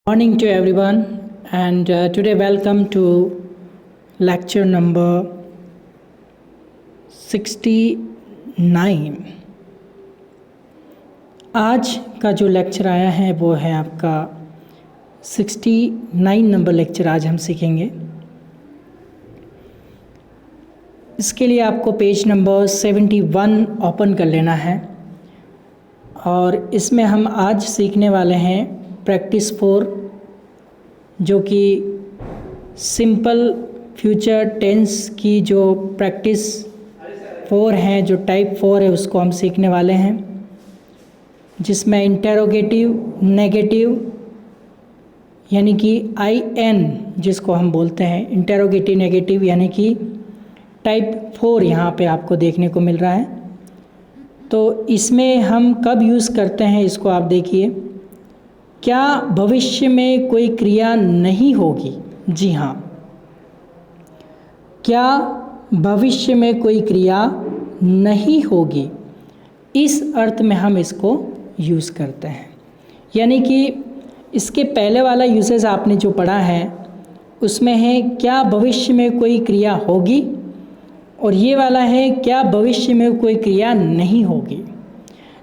Morning to everyone, and today welcome to lecture number 69। आज का जो लेक्चर आया है वो है आपका 69 नंबर लेक्चर आज हम सीखेंगे। इसके लिए आपको पेज नंबर 71 ओपन कर लेना है और इसमें हम आज सीखने वाले हैं प्रैक्टिस 4, जो कि सिंपल फ्यूचर टेंस की जो प्रैक्टिस 4 है, जो टाइप 4 है, उसको हम सीखने वाले हैं, जिसमें इंटेरोगेटिव नेगेटिव यानी कि IN जिसको हम बोलते हैं, इंटेरोगेटिव नेगेटिव यानी कि टाइप 4 यहाँ पे आपको देखने को मिल रहा है। तो इसमें हम कब यूज़ करते हैं इसको आप देखिए। क्या भविष्य में कोई क्रिया नहीं होगी? जी हाँ, क्या भविष्य में कोई क्रिया नहीं होगी, इस अर्थ में हम इसको यूज़ करते हैं। यानी कि इसके पहले वाला यूसेज आपने जो पढ़ा है उसमें है क्या भविष्य में कोई क्रिया होगी, और ये वाला है क्या भविष्य में कोई क्रिया नहीं होगी।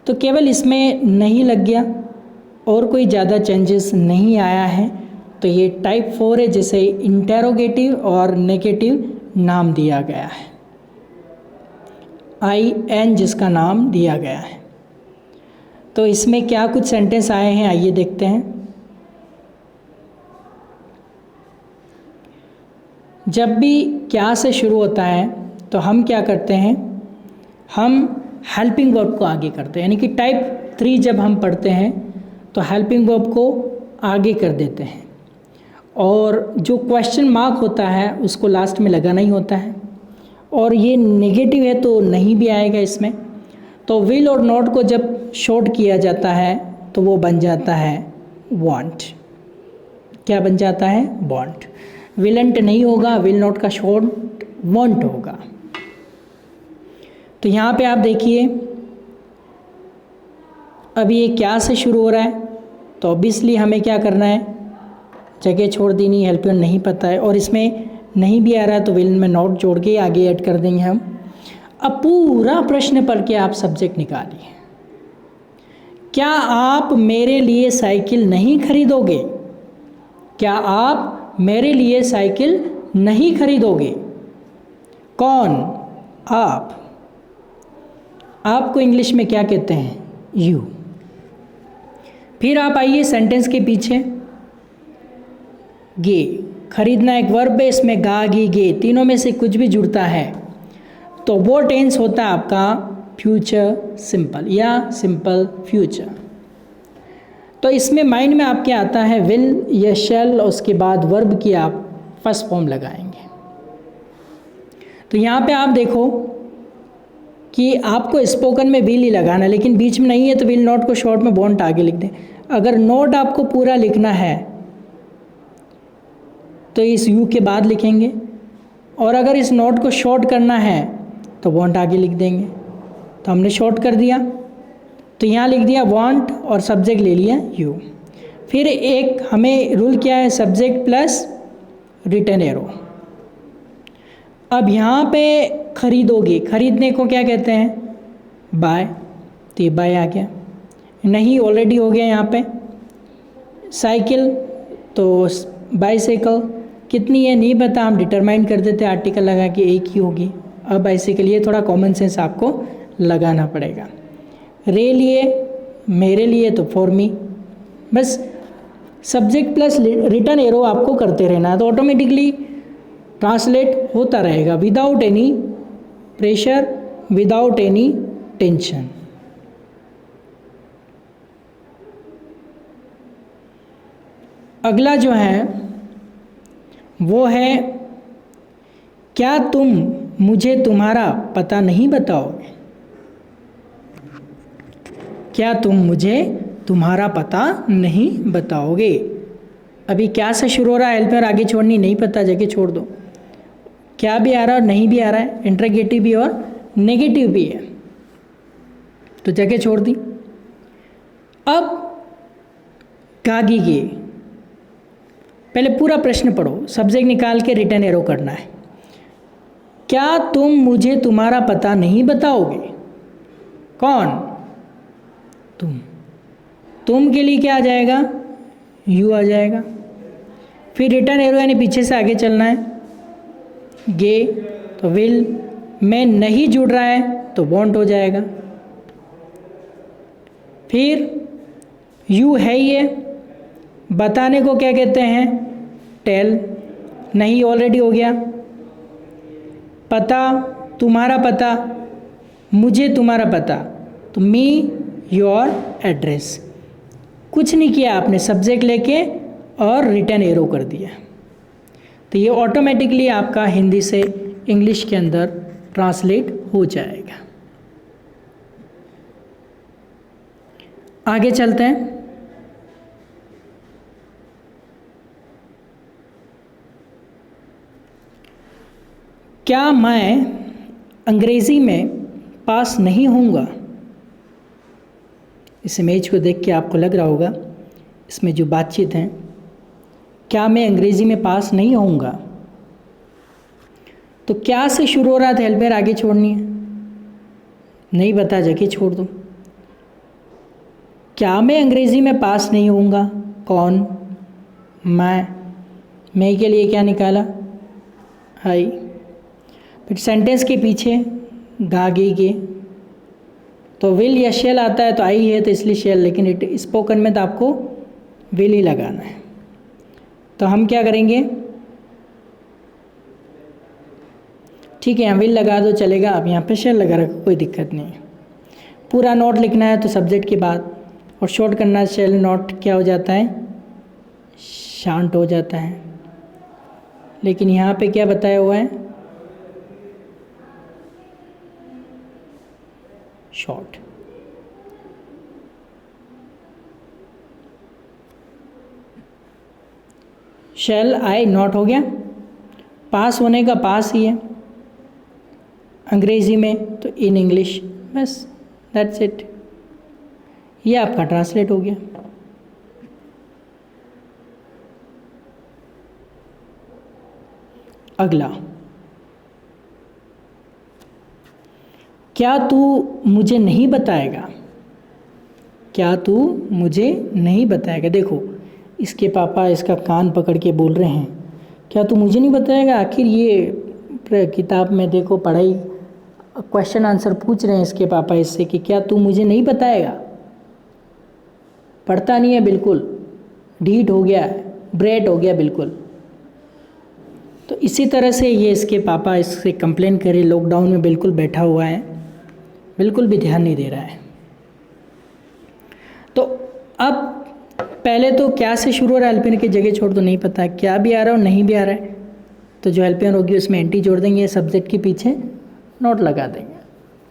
तो केवल इसमें नहीं लग गया और कोई ज़्यादा चेंजेस नहीं आया है, तो ये टाइप 4 है जिसे इंटेरोगेटिव और नेगेटिव नाम दिया गया है, IN जिसका नाम दिया गया है। तो इसमें क्या कुछ सेंटेंस आए हैं आइए देखते हैं। जब भी क्या से शुरू होता है तो हम क्या करते हैं, हम हेल्पिंग वर्ब को आगे करते हैं। यानी कि टाइप 3 जब हम पढ़ते हैं तो हेल्पिंग वर्ब को आगे कर देते हैं, और जो क्वेश्चन मार्क होता है उसको लास्ट में लगाना ही होता है, और ये नेगेटिव है तो नहीं भी आएगा इसमें। तो विल और नॉट को जब शॉर्ट किया जाता है तो वो बन जाता है वांट। क्या बन जाता है? वांट। विलेंट नहीं होगा, विल नॉट का शॉर्ट वांट होगा। तो यहाँ पे आप देखिए, अब ये क्या से शुरू हो रहा है, तो ऑब्वियसली हमें क्या करना है, जगह छोड़ देनी, हेल्पियन नहीं पता है, और इसमें नहीं भी आ रहा है तो विल में नॉट जोड़ के आगे ऐड कर देंगे हम। अब पूरा प्रश्न पढ़ के आप सब्जेक्ट निकालिए। क्या आप मेरे लिए साइकिल नहीं खरीदोगे? क्या आप मेरे लिए साइकिल नहीं खरीदोगे? कौन? आप। आपको इंग्लिश में क्या कहते हैं? यू। फिर आप आइए सेंटेंस के पीछे। गे, खरीदना एक वर्ब है, इसमें गा गी गे तीनों में से कुछ भी जुड़ता है तो वो टेंस होता है आपका फ्यूचर सिंपल या सिंपल फ्यूचर। तो इसमें माइंड में आपके आता है विल या शैल, और उसके बाद वर्ब की आप फर्स्ट फॉर्म लगाएंगे। तो यहाँ पे आप देखो कि आपको स्पोकन में विल ही लगाना, लेकिन बीच में नहीं है तो विल नॉट को शॉर्ट में वॉन्ट आगे लिख दें। अगर नोट आपको पूरा लिखना है तो इस यू के बाद लिखेंगे, और अगर इस नोट को शॉर्ट करना है तो वॉन्ट आगे लिख देंगे। तो हमने शॉर्ट कर दिया, तो यहाँ लिख दिया वॉन्ट और सब्जेक्ट ले लिया यू। फिर एक हमें रूल क्या है, सब्जेक्ट प्लस रिटर्न एरो। अब यहाँ पे खरीदोगे, खरीदने को क्या कहते हैं? बाय। तो ये बाय आ गया, नहीं ऑलरेडी हो गया यहाँ पे। साइकिल तो बाइसाइकिल, कितनी है नहीं पता, हम डिटरमाइन कर देते आर्टिकल लगा के एक ही होगी। अब बाइसाइकिल, ये थोड़ा कॉमन सेंस आपको लगाना पड़ेगा। रे लिए, मेरे लिए तो फॉर मी। बस सब्जेक्ट प्लस रिटर्न एरो आपको करते रहना है, तो ऑटोमेटिकली ट्रांसलेट होता रहेगा without any pressure, without any tension. अगला जो है वो है क्या तुम मुझे तुम्हारा पता नहीं बताओगे? क्या तुम मुझे तुम्हारा पता नहीं बताओगे? अभी क्या से शुरू हो रहा है, हेल्पर आगे छोड़नी, नहीं पता जगह छोड़ दो। क्या भी आ रहा है और नहीं भी आ रहा है, इंटरगेटिव भी और नेगेटिव भी है, तो जगह छोड़ दी। अब गागी गे, पहले पूरा प्रश्न पढ़ो, सब्जेक्ट निकाल के रिटर्न एरो करना है। क्या तुम मुझे तुम्हारा पता नहीं बताओगे? कौन? तुम के लिए क्या आ जाएगा? यू आ जाएगा। फिर रिटर्न एरो यानी पीछे से आगे चलना है, गे तो विल, में नहीं जुड़ रहा है तो वॉन्ट हो जाएगा। फिर यू है ये, बताने को क्या कहते हैं? टेल, नहीं ऑलरेडी हो गया। पता, तुम्हारा पता, मुझे तुम्हारा पता, तो मी योर एड्रेस। कुछ नहीं किया आपने, सब्जेक्ट लेके और रिटर्न एरो कर दिया, तो ये ऑटोमेटिकली आपका हिंदी से इंग्लिश के अंदर ट्रांसलेट हो जाएगा। आगे चलते हैं। क्या मैं अंग्रेज़ी में पास नहीं होऊंगा? इस इमेज को देख के आपको लग रहा होगा इसमें जो बातचीत है, क्या मैं अंग्रेज़ी में पास नहीं होऊंगा, तो क्या से शुरू हो रहा था, हेल्पर आगे छोड़नी है, नहीं बता जगह छोड़ दो। क्या मैं अंग्रेज़ी में पास नहीं होऊंगा? कौन? मैं के लिए क्या निकाला? आई। फिर सेंटेंस के पीछे गा गे गे, तो विल या शेल आता है तो आई है तो इसलिए शेल, लेकिन स्पोकन में तो आपको विल ही लगाना है। तो हम क्या करेंगे, ठीक है, यहाँ विल लगा दो चलेगा, आप यहाँ पे शेल लगा रखो, कोई दिक्कत नहीं है। पूरा नोट लिखना है तो सब्जेक्ट के बाद, और शॉर्ट करना है, शेल नॉट क्या हो जाता है? शांत हो जाता है। लेकिन यहाँ पे क्या बताया हुआ है? शॉर्ट। शेल आई नॉट हो गया, पास होने का पास ही है अंग्रेजी में, तो इन इंग्लिश, बस दैट्स इट, ये आपका ट्रांसलेट हो गया। अगला, क्या तू मुझे नहीं बताएगा? क्या तू मुझे नहीं बताएगा? देखो, इसके पापा इसका कान पकड़ के बोल रहे हैं, क्या तू मुझे नहीं बताएगा? आखिर ये किताब में देखो पढ़ाई क्वेश्चन आंसर पूछ रहे हैं इसके पापा इससे कि क्या तू मुझे नहीं बताएगा? पढ़ता नहीं है बिल्कुल, ढीठ हो गया, ब्रेट हो गया बिल्कुल। तो इसी तरह से ये इसके पापा इससे कंप्लेन करे, लॉकडाउन में बिल्कुल बैठा हुआ है, बिल्कुल भी ध्यान नहीं दे रहा है। तो अब पहले तो क्या से शुरू हो रहा है, हेल्पियन की जगह छोड़ दो, नहीं पता क्या भी आ रहा है और नहीं भी आ रहा है, तो जो हेल्पियन होगी उसमें एंटी जोड़ देंगे, सब्जेक्ट के पीछे नोट लगा देंगे।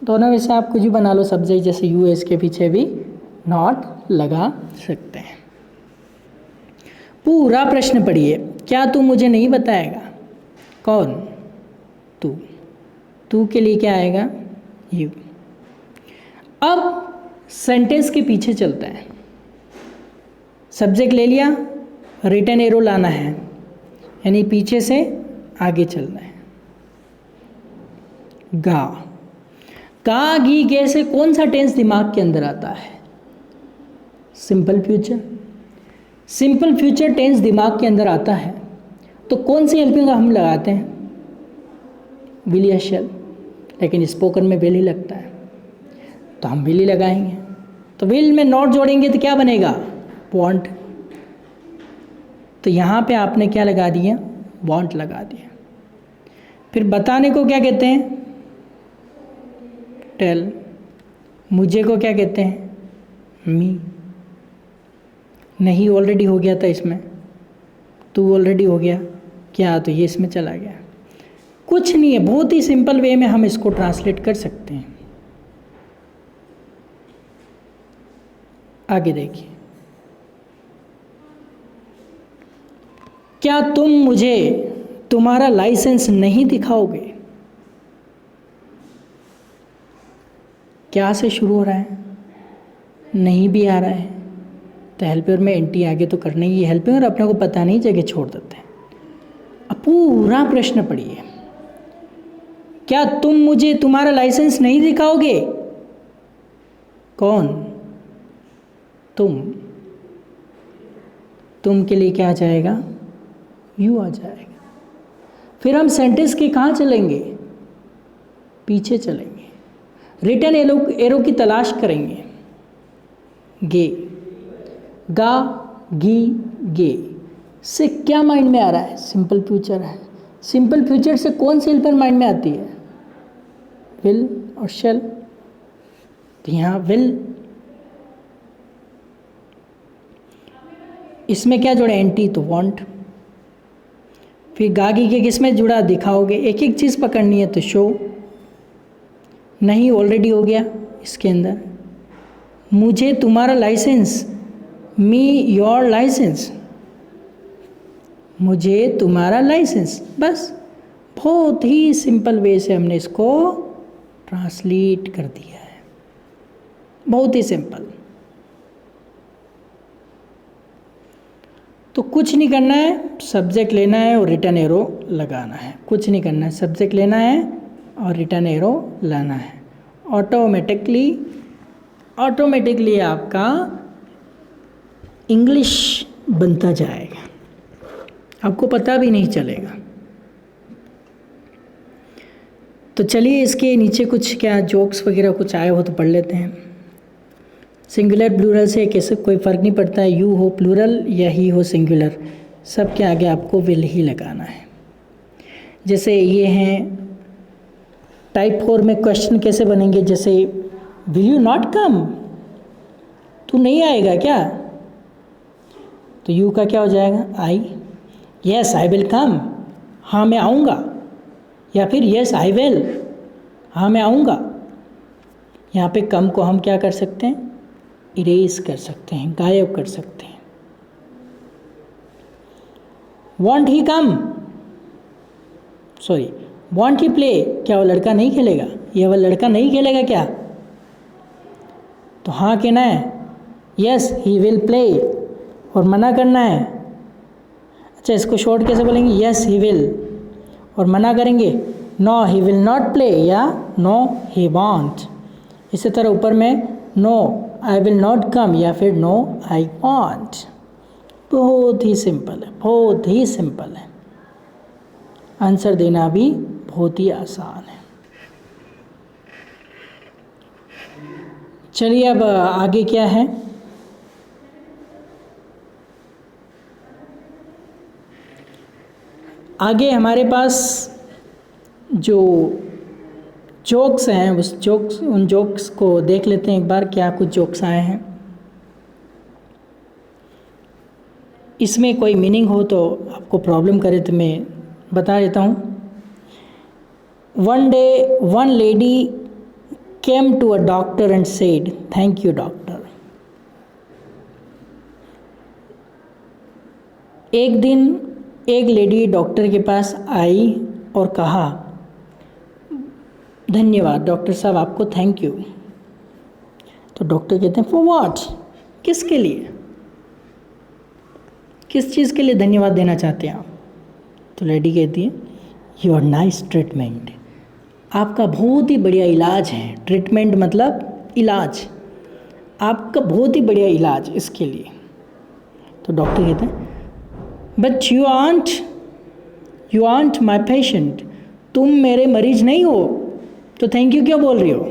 दोनों में से आप कुछ भी बना लो सब्जेक्ट, जैसे यूएस के पीछे भी नोट लगा सकते हैं। पूरा प्रश्न पढ़िए, क्या तू मुझे नहीं बताएगा? कौन? तू के लिए क्या आएगा? यू। अब सेंटेंस के पीछे चलता है, सब्जेक्ट ले लिया, रिटर्न एरो लाना है, यानी पीछे से आगे चलना है। गा गी गे से कौन सा टेंस दिमाग के अंदर आता है? Simple future. Simple future tense दिमाग के अंदर आता है तो कौन सी हेल्पिंग हम लगाते हैं? विल या शैल, लेकिन स्पोकन में विल ही लगता है तो हम विल ही लगाएंगे। तो विल में नॉट जोड़ेंगे तो क्या बनेगा? वांट। तो यहाँ पे आपने क्या लगा दिया? वांट लगा दिया। फिर बताने को क्या कहते हैं? टेल। मुझे को क्या कहते हैं? मी। नहीं ऑलरेडी हो गया था इसमें, तू ऑलरेडी हो गया क्या, तो ये इसमें चला गया। कुछ नहीं है, बहुत ही सिंपल वे में हम इसको ट्रांसलेट कर सकते हैं। आगे देखिए, क्या तुम मुझे तुम्हारा लाइसेंस नहीं दिखाओगे? क्या से शुरू हो रहा है? नहीं भी आ रहा है तो हेल्पर में एंटी आगे तो करना ही है, हेल्पिंग और अपने को पता नहीं जगह छोड़ देते हैं। अब पूरा प्रश्न पढ़िए, क्या तुम मुझे तुम्हारा लाइसेंस नहीं दिखाओगे? कौन? तुम के लिए क्या आ जाएगा? यू आ जाएगा। फिर हम सेंटेंस के कहाँ चलेंगे? पीछे चलेंगे, रिटर्न एरो की तलाश करेंगे। गे, गा, गी, गे से क्या माइंड में आ रहा है? सिंपल फ्यूचर है। सिंपल फ्यूचर से कौन सी हेल्पर माइंड में आती है? विल और शैल। तो यहाँ विल, इसमें क्या जुड़ा? एंटी, तो वांट। फिर गागी के किस में जुड़ा? दिखाओगे। एक एक चीज़ पकड़नी है तो शो, नहीं ऑलरेडी हो गया इसके अंदर। मुझे तुम्हारा लाइसेंस, मी योर लाइसेंस, मुझे तुम्हारा लाइसेंस। बस बहुत ही सिंपल वे से हमने इसको ट्रांसलेट कर दिया है, बहुत ही सिंपल। तो कुछ नहीं करना है, सब्जेक्ट लेना है और रिटर्न एरो लगाना है। कुछ नहीं करना है, सब्जेक्ट लेना है और रिटर्न एरो लाना है। ऑटोमेटिकली आपका इंग्लिश बनता जाएगा, आपको पता भी नहीं चलेगा। तो चलिए इसके नीचे कुछ क्या जोक्स वगैरह कुछ आए हो तो पढ़ लेते हैं। सिंगुलर प्लूरल से कैसे कोई फ़र्क नहीं पड़ता है, यू हो प्लूरल या ही हो सिंगुलर, सब के आगे आपको विल ही लगाना है। जैसे ये हैं टाइप 4 में क्वेश्चन कैसे बनेंगे, जैसे विल यू नॉट कम, तू नहीं आएगा क्या? तो यू का क्या हो जाएगा? आई। यस आई विल कम, हाँ मैं आऊँगा। या फिर यस आई विल, हाँ मैं आऊँगा। यहाँ पे कम को हम क्या कर सकते हैं? इरेज कर सकते हैं, गायब कर सकते हैं। Want he come, sorry want he play, क्या वो लड़का नहीं खेलेगा? ये वो लड़का नहीं खेलेगा क्या? तो हाँ कहना है यस ही विल प्ले, और मना करना है। अच्छा इसको शॉर्ट कैसे बोलेंगे? यस ही विल, और मना करेंगे no he will not play या नो ही वॉन्ट। इसी तरह ऊपर में no I will not come या फिर नो आई वॉन्ट। बहुत ही सिंपल है, बहुत ही सिंपल है। आंसर देना भी बहुत ही आसान है। चलिए अब आगे क्या है? आगे हमारे पास जो जोक्स हैं उन जोक्स को देख लेते हैं एक बार, क्या कुछ जोक्स आए हैं। इसमें कोई मीनिंग हो तो आपको प्रॉब्लम करे तो मैं बता देता हूँ। One day one lady came to a doctor and said, "Thank you, doctor." एक दिन एक लेडी डॉक्टर के पास आई और कहा, धन्यवाद डॉक्टर साहब, आपको थैंक यू। तो डॉक्टर कहते हैं फॉर व्हाट, किसके लिए, किस चीज़ के लिए धन्यवाद देना चाहते हैं आप? तो लेडी कहती है योर नाइस ट्रीटमेंट, आपका बहुत ही बढ़िया इलाज है। ट्रीटमेंट मतलब इलाज, आपका बहुत ही बढ़िया इलाज इसके लिए। तो डॉक्टर कहते हैं but you aren't my patient, तुम मेरे मरीज नहीं हो, तो थैंक यू क्यों बोल रही हो?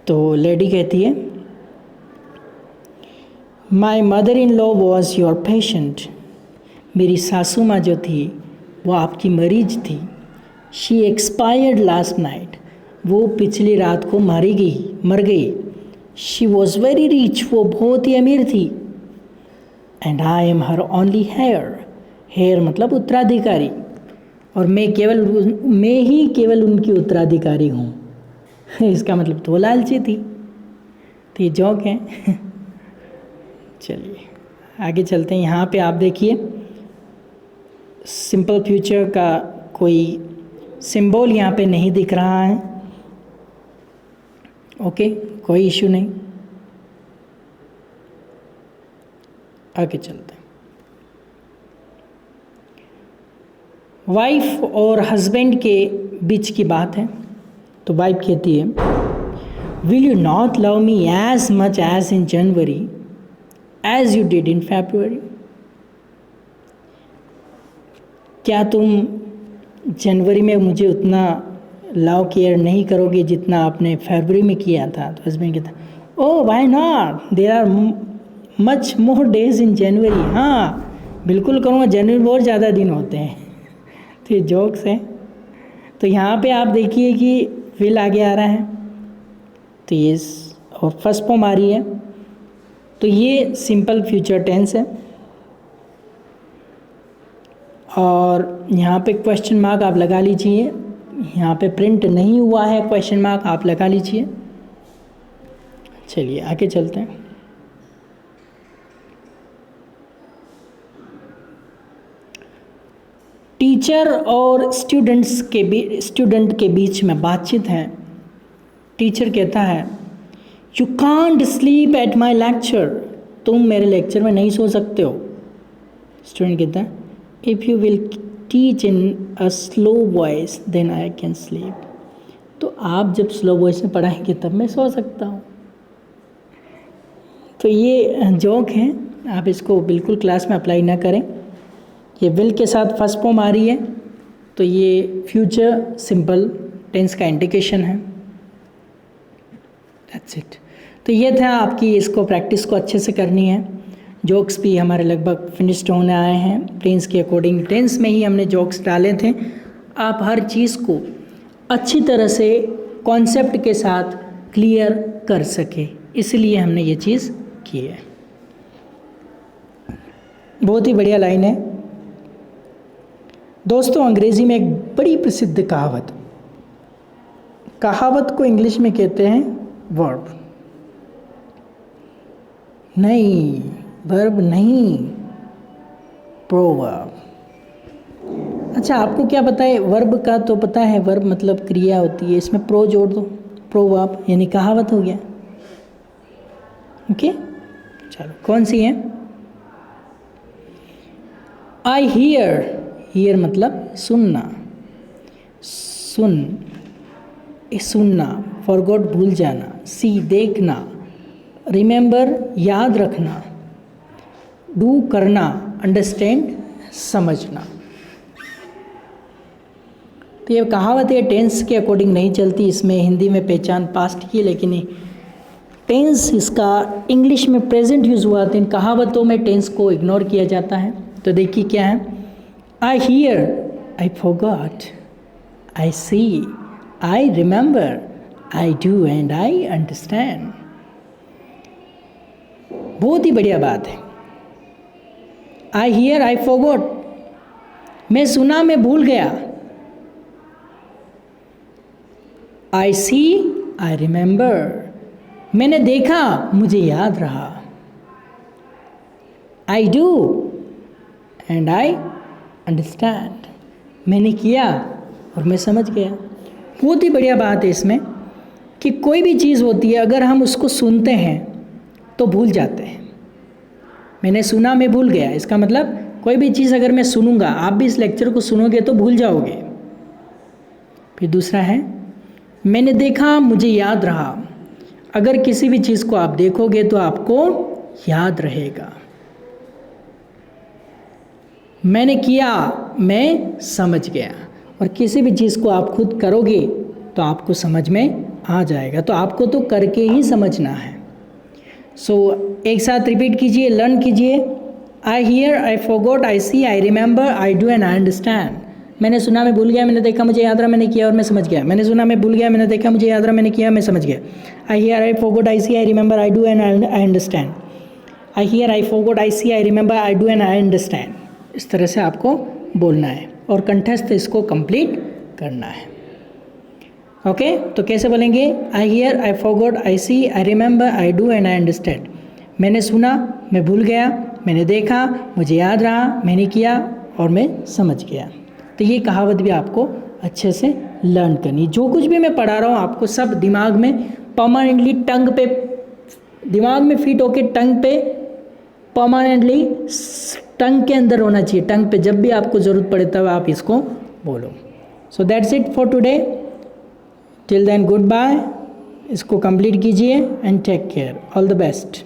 तो लेडी कहती है my mother in law was your patient, मेरी सासू माँ जो थी वो आपकी मरीज थी। शी एक्सपायर्ड लास्ट नाइट, वो पिछली रात को मर गई। शी वॉज वेरी रिच, वो बहुत ही अमीर थी। And I am her only heir मतलब उत्तराधिकारी, और मैं ही केवल उनकी उत्तराधिकारी हूँ। इसका मतलब तो लालची थी। तो ये जोक है। चलिए आगे चलते हैं। यहाँ पे आप देखिए सिंपल फ्यूचर का कोई सिंबल यहाँ पे नहीं दिख रहा है। ओके, कोई इशू नहीं। आगे चलते हैं। वाइफ और हस्बैंड के बीच की बात है। तो वाइफ कहती है, will you not love me as much as in January as you did in February. क्या तुम जनवरी में मुझे उतना लव केयर नहीं करोगे जितना आपने फरवरी में किया था? तो हस्बैंड कहता, oh why not, there are much more days in January. हाँ बिल्कुल करूँगा, जनवरी में बहुत ज़्यादा दिन होते हैं। तो ये जोक्स हैं। तो यहाँ पे आप देखिए कि विल आगे आ रहा है, तो ये और फर्स्ट फॉर्म आ रही है, तो ये सिंपल फ्यूचर टेंस है। और यहाँ पे क्वेश्चन मार्क आप लगा लीजिए, यहाँ पे प्रिंट नहीं हुआ है क्वेश्चन मार्क, आप लगा लीजिए। चलिए आगे चलते हैं। टीचर और स्टूडेंट के बीच में बातचीत है। टीचर कहता है, you can't sleep at my lecture, तुम मेरे लेक्चर में नहीं सो सकते हो। स्टूडेंट कहता है, if you will teach in a slow voice then I can sleep. तो आप जब स्लो वॉइस में पढ़ाएंगे तब मैं सो सकता हूँ। तो ये जोक है, आप इसको बिल्कुल क्लास में अप्लाई ना करें। ये विल के साथ फर्स्ट फॉर्म आ रही है, तो ये फ्यूचर सिंपल टेंस का इंडिकेशन है। That's it. तो ये था आपकी, इसको प्रैक्टिस को अच्छे से करनी है। जोक्स भी हमारे लगभग फिनिश्ड होने आए हैं। टेंस के अकॉर्डिंग, टेंस में ही हमने जोक्स डाले थे। आप हर चीज़ को अच्छी तरह से कॉन्सेप्ट के साथ क्लियर कर सके, इसलिए हमने ये चीज़ की है। बहुत ही बढ़िया लाइन है दोस्तों। अंग्रेज़ी में एक बड़ी प्रसिद्ध कहावत को इंग्लिश में कहते हैं वर्ब। नहीं, वर्ब नहीं, प्रोवर्ब। अच्छा, आपको क्या पता है वर्ब का? तो पता है वर्ब मतलब क्रिया होती है, इसमें प्रो जोड़ दो, प्रोवर्ब यानी कहावत हो गया। ओके, चलो कौन सी है? आई हियर मतलब सुनना, सुनना, फॉरगॉट भूल जाना, सी देखना, रिमेंबर याद रखना, डू करना, अंडरस्टैंड समझना। तो ये कहावत है, टेंस के अकॉर्डिंग नहीं चलती। इसमें हिंदी में पहचान पास्ट की है, लेकिन टेंस इसका इंग्लिश में प्रेजेंट यूज़ हुआ था। इन कहावतों में टेंस को इग्नोर किया जाता है। तो देखिए क्या है, I hear, I forgot, I see, I remember, I do and I understand. बहुत ही बढ़िया बात है। आई हियर, आई फॉरगॉट, मैं सुना, मैं भूल गया। आई सी, आई रिमेंबर, मैंने देखा, मुझे याद रहा। आई डू एंड आई अंडरस्टैंड, मैंने किया और मैं समझ गया। बहुत ही बढ़िया बात है इसमें कि कोई भी चीज़ होती है, अगर हम उसको सुनते हैं तो भूल जाते हैं। मैंने सुना, मैं भूल गया, इसका मतलब कोई भी चीज़ अगर मैं सुनूंगा, आप भी इस लेक्चर को सुनोगे तो भूल जाओगे। फिर दूसरा है, मैंने देखा, मुझे याद रहा। अगर किसी भी चीज़ को आप देखोगे तो आपको याद रहेगा। मैंने किया, मैं समझ गया। और किसी भी चीज़ को आप खुद करोगे तो आपको समझ में आ जाएगा। तो आपको तो करके ही समझना है। सो एक साथ रिपीट कीजिए, लर्न कीजिए। I hear, I forgot, I see, I remember, I do and I understand. मैंने सुना, मैं भूल गया, मैंने देखा, मुझे याद रहा, मैंने किया और मैं समझ गया। मैंने सुना, मैं भूल गया, मैंने देखा, मुझे याद रहा, मैंने किया, मैं समझ गया। I hear, I forgot, I see, I remember, I do and I understand. I hear, I forgot, I see, I remember, I do and I understand. इस तरह से आपको बोलना है और कंठस्थ इसको कंप्लीट करना है। ओके, तो कैसे बोलेंगे? I hear, I forgot, I see, I remember, I do and I understand. मैंने सुना, मैं भूल गया, मैंने देखा, मुझे याद रहा, मैंने किया और मैं समझ गया। तो ये कहावत भी आपको अच्छे से लर्न करनी। जो कुछ भी मैं पढ़ा रहा हूँ आपको सब दिमाग में परमानेंटली टंग पे, दिमाग में फिट होके टंग पे परमानेंटली टंग के अंदर होना चाहिए, टंग पे जब भी आपको ज़रूरत पड़े तब आप इसको बोलो। So that's it for today, till then goodbye. इसको कंप्लीट कीजिए and take care, all the best.